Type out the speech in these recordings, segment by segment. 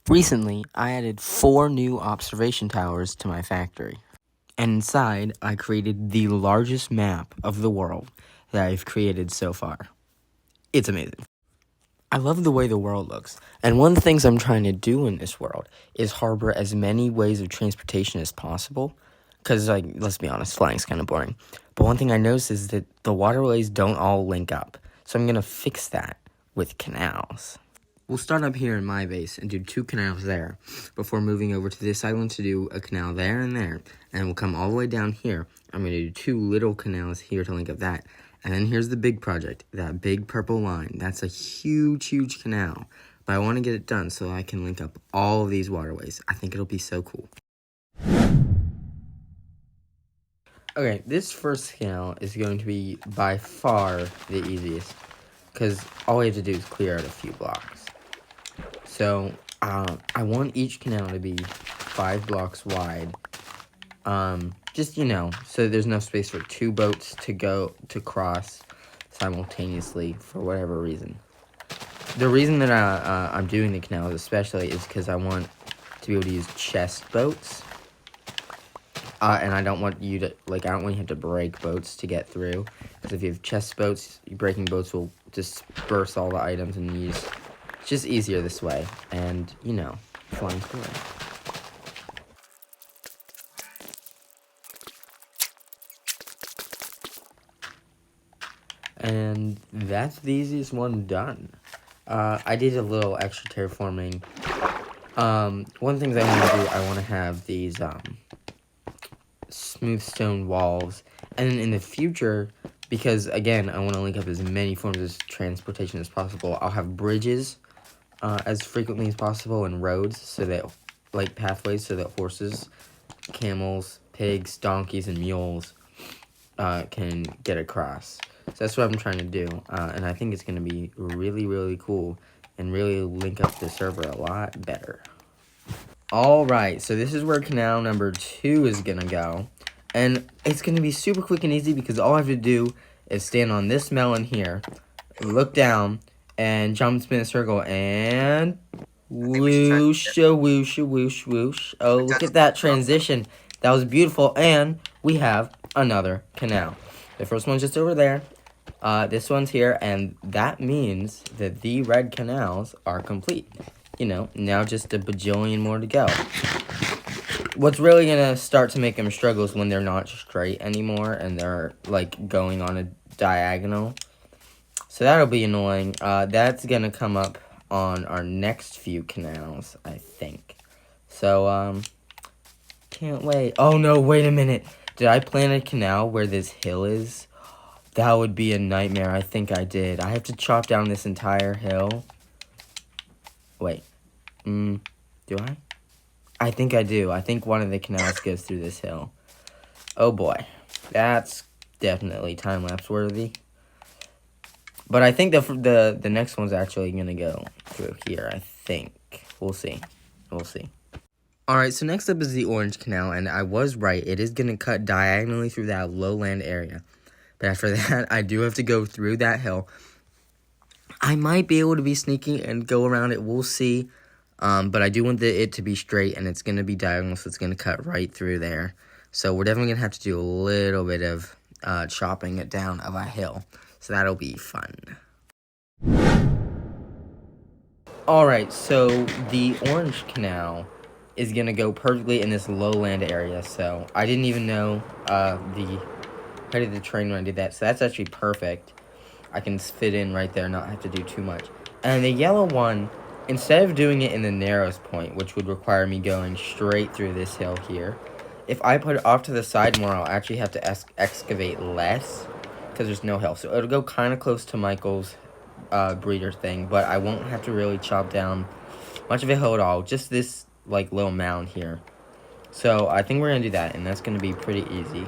Recently, I added 4 new observation towers to my factory. And inside, I created the largest map of the world that I've created so far. It's amazing. I love the way the world looks, and one of the things I'm trying to do in this world is harbor as many ways of transportation as possible. Because, let's be honest, flying's kind of boring. But one thing I noticed is that the waterways don't all link up. So I'm going to fix that with canals. We'll start up here in my base and do 2 canals there before moving over to this island to do a canal there and there. And we'll come all the way down here. I'm going to do 2 little canals here to link up that. And then here's the big project, that big purple line. That's a huge, huge canal. But I want to get it done so I can link up all of these waterways. I think it'll be so cool. Okay, this first canal is going to be by far the easiest, because all we have to do is clear out a few blocks. So, I want each canal to be 5 blocks wide, just, so there's enough space for 2 boats to cross simultaneously for whatever reason. The reason that I'm doing the canals especially is because I want to be able to use chest boats, and I don't want you to, I don't want you to have to break boats to get through, because if you have chest boats, breaking boats will disperse all the items and use. It's just easier this way, and, flying's cool. And that's the easiest one done. I did a little extra terraforming. One of the things I want to do, I want to have these, smooth stone walls, and in the future, because, again, I want to link up as many forms of transportation as possible, I'll have bridges, as frequently as possible, and roads, so that, pathways, so that horses, camels, pigs, donkeys, and mules, can get across. So that's what I'm trying to do, and I think it's going to be really, really cool, and really link up the server a lot better. Alright, so this is where canal number 2 is going to go, and it's going to be super quick and easy, because all I have to do is stand on this melon here, look down, and jump, spin a circle, and whoosh, whoosh, whoosh, whoosh. Oh, look at that transition. That was beautiful, and we have another canal. The first one's just over there. This one's here, and that means that the red canals are complete. Now just a bajillion more to go. What's really gonna start to make them struggle is when they're not straight anymore, and they're, going on a diagonal. So that'll be annoying. That's gonna come up on our next few canals, I think. So, can't wait. Oh, no, wait a minute. Did I plan a canal where this hill is? That would be a nightmare. I think I did. I have to chop down this entire hill. Wait. Do I? I think I do. I think one of the canals goes through this hill. Oh, boy. That's definitely time-lapse worthy. But I think the next one's actually going to go through here, I think. We'll see. We'll see. Alright, so next up is the orange canal, and I was right. It is going to cut diagonally through that lowland area. But after that, I do have to go through that hill. I might be able to be sneaky and go around it. We'll see. But I do want it to be straight, and it's going to be diagonal, so it's going to cut right through there. So we're definitely going to have to do a little bit of chopping it down of a hill. So that'll be fun. Alright, so the orange canal is going to go perfectly in this lowland area. So I didn't even know the height of the train when I did that. So that's actually perfect. I can fit in right there, not have to do too much. And the yellow one, instead of doing it in the narrowest point, which would require me going straight through this hill here, if I put it off to the side more, I'll actually have to excavate less, because there's no hill. So it'll go kind of close to Michael's breeder thing, but I won't have to really chop down much of a hill at all. Just this, little mound here. So I think we're going to do that, and that's going to be pretty easy.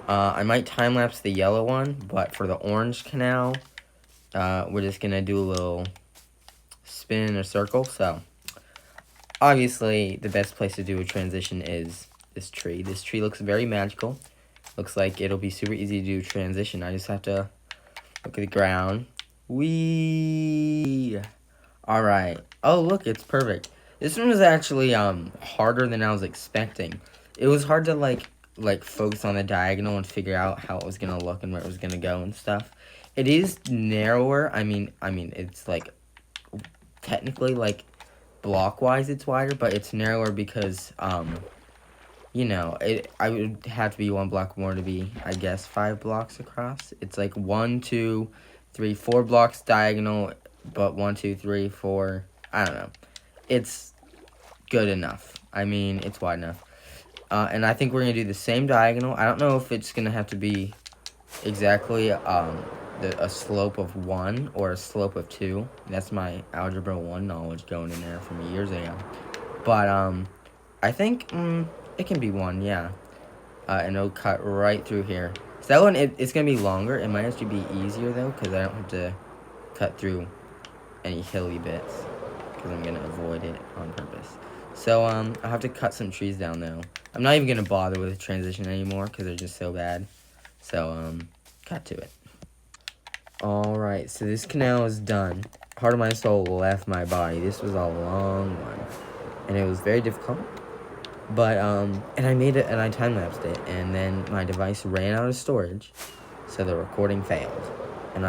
I might time-lapse the yellow one, but for the orange canal, we're just going to do a little spin in a circle. So obviously, the best place to do a transition is this tree. This tree looks very magical. Looks like it'll be super easy to do transition. I just have to look at the ground. Whee! Alright. Oh, look, it's perfect. This one was actually harder than I was expecting. It was hard to like focus on the diagonal and figure out how it was gonna look and where it was gonna go and stuff. It is narrower. I mean it's like technically like block wise it's wider, but it's narrower because you know, I would have to be one block more to be, I guess, 5 blocks across. It's like 1, 2, 3, 4 blocks diagonal, but 1, 2, 3, 4. I don't know. It's good enough. I mean, it's wide enough. And I think we're gonna do the same diagonal. I don't know if it's gonna have to be exactly a slope of 1 or a slope of 2. That's my algebra 1 knowledge going in there from years ago. But I think it can be 1, yeah. And it'll cut right through here. So that one, it's going to be longer. It might actually be easier, though, because I don't have to cut through any hilly bits. Because I'm going to avoid it on purpose. So, I'll have to cut some trees down, though. I'm not even going to bother with the transition anymore, because they're just so bad. So, cut to it. Alright, so this canal is done. Part of my soul left my body. This was a long one. And it was very difficult. But, and I made it, and I time-lapsed it, and then my device ran out of storage, so the recording failed. And,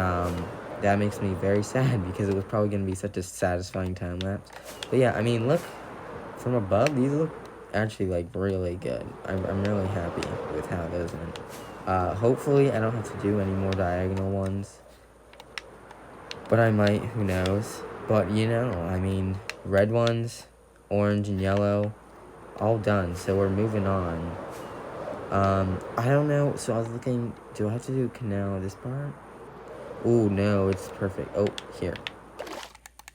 that makes me very sad, because it was probably going to be such a satisfying time-lapse. But yeah, I mean, look, from above, these look actually, like, really good. I'm really happy with how those went. Hopefully, I don't have to do any more diagonal ones. But I might, who knows. But, you know, I mean, red ones, orange and yellow, all done, so we're moving on. I don't know, so I was looking, do I have to do canal this part? Oh, no, it's perfect. Oh, here.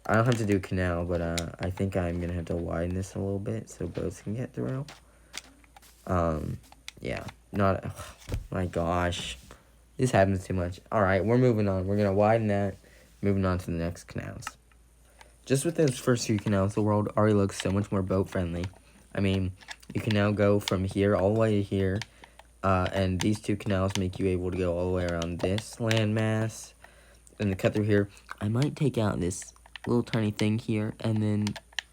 I don't have to do canal, but, I think I'm gonna have to widen this a little bit so boats can get through. Yeah, not, oh, my gosh. This happens too much. Alright, we're moving on. We're gonna widen that, moving on to the next canals. Just with those first few canals, the world already looks so much more boat-friendly. I mean, you can now go from here all the way to here, and these 2 canals make you able to go all the way around this landmass, and the cut through here. I might take out this little tiny thing here, and then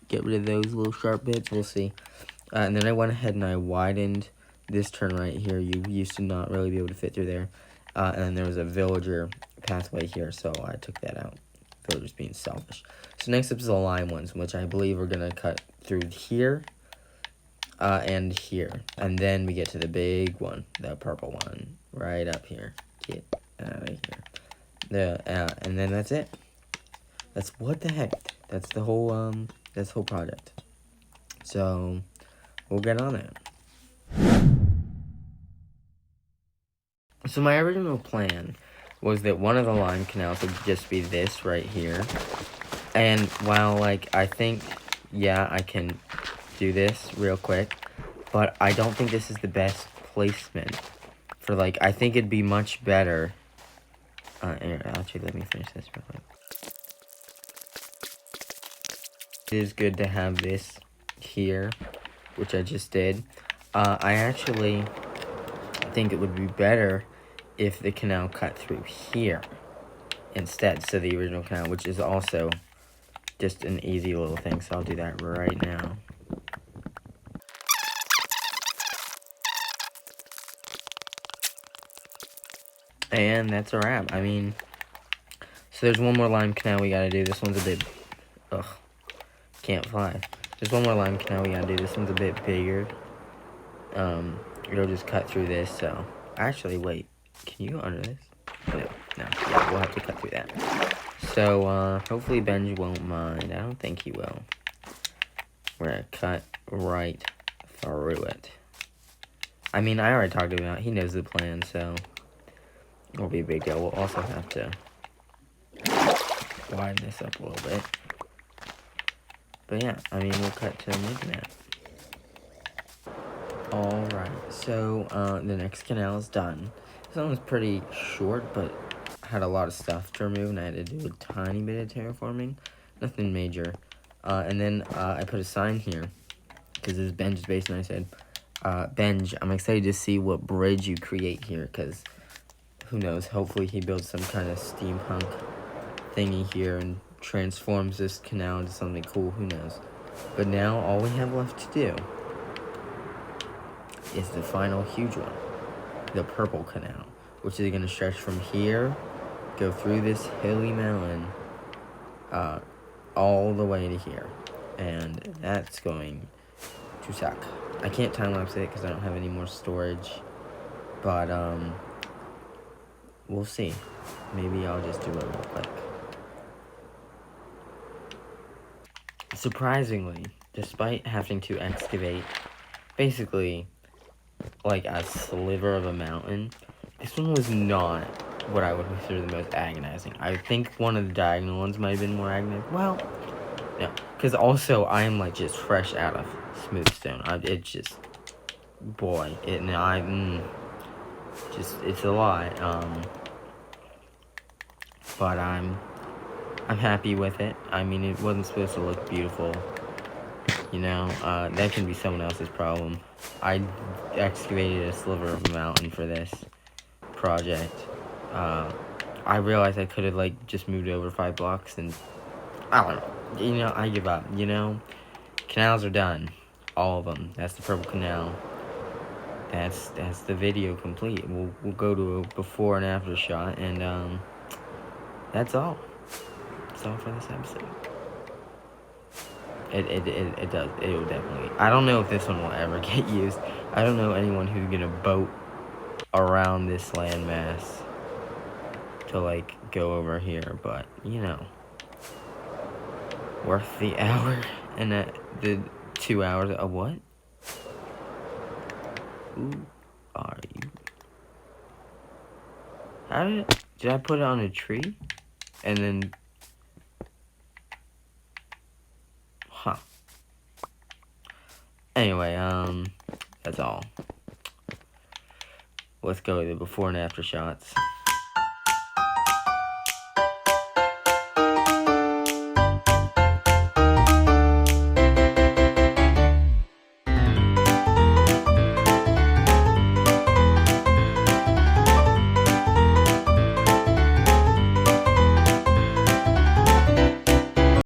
get rid of those little sharp bits, we'll see. And then I went ahead and I widened this turn right here. You used to not really be able to fit through there, and then there was a villager pathway here, so I took that out. Villagers being selfish. So next up is the lime ones, which I believe we're going to cut through here, and here, and then we get to the big one, the purple one, right up here. Get out of here. And then that's it. That's what the heck. That's the whole project. So we'll get on it. So my original plan was that one of the lime canals would just be this right here. And while like I think, yeah, I can do this real quick, but I don't think this is the best placement for, like, I think it'd be much better. Actually, let me finish this real quick. It is good to have this here, which I just did. I actually think it would be better if the canal cut through here instead, so the original canal, which is also just an easy little thing, so I'll do that right now. And that's a wrap. I mean, so there's one more lime canal we gotta do. This one's a bit, ugh, can't fly. There's one more lime canal we gotta do. This one's a bit bigger. It'll just cut through this, so. Actually, wait, can you go under this? No, yeah, we'll have to cut through that. So, hopefully Benj won't mind. I don't think he will. We're gonna cut right through it. I mean, I already talked to him about it. He knows the plan, so it won't be a big deal. We'll also have to widen this up a little bit. But yeah, I mean, we'll cut to making that. Alright, so the next canal is done. This one was pretty short, but had a lot of stuff to remove, and I had to do a tiny bit of terraforming. Nothing major. And then I put a sign here, because this is Benj's base, and I said, Benj, I'm excited to see what bridge you create here, because who knows, hopefully he builds some kind of steampunk thingy here and transforms this canal into something cool, who knows. But now all we have left to do is the final huge one, the Purple Canal, which is going to stretch from here, go through this hilly mountain, all the way to here. And that's going to suck. I can't time-lapse it because I don't have any more storage. But, we'll see. Maybe I'll just do it real quick. Surprisingly, despite having to excavate basically like a sliver of a mountain, this one was not what I would consider the most agonizing. I think one of the diagonal ones might have been more agonizing. Well, no, because also I am like just fresh out of smooth stone. It's just, boy, it's a lot. But I'm happy with it. I mean, it wasn't supposed to look beautiful. You know, that can be someone else's problem. I excavated a sliver of a mountain for this project. I realized I could have, like, just moved over 5 blocks, and I don't know. You know, I give up, you know? Canals are done. All of them. That's the Purple Canal. That's the video complete. We'll go to a before and after shot, and, that's all. That's all for this episode. It does. It will definitely. I don't know if this one will ever get used. I don't know anyone who's gonna boat around this landmass to, like, go over here, but, you know. Worth the hour and the 2 hours. What? Who are you? How did I put it on a tree? And then... Huh. Anyway, that's all. Let's go to the before and after shots.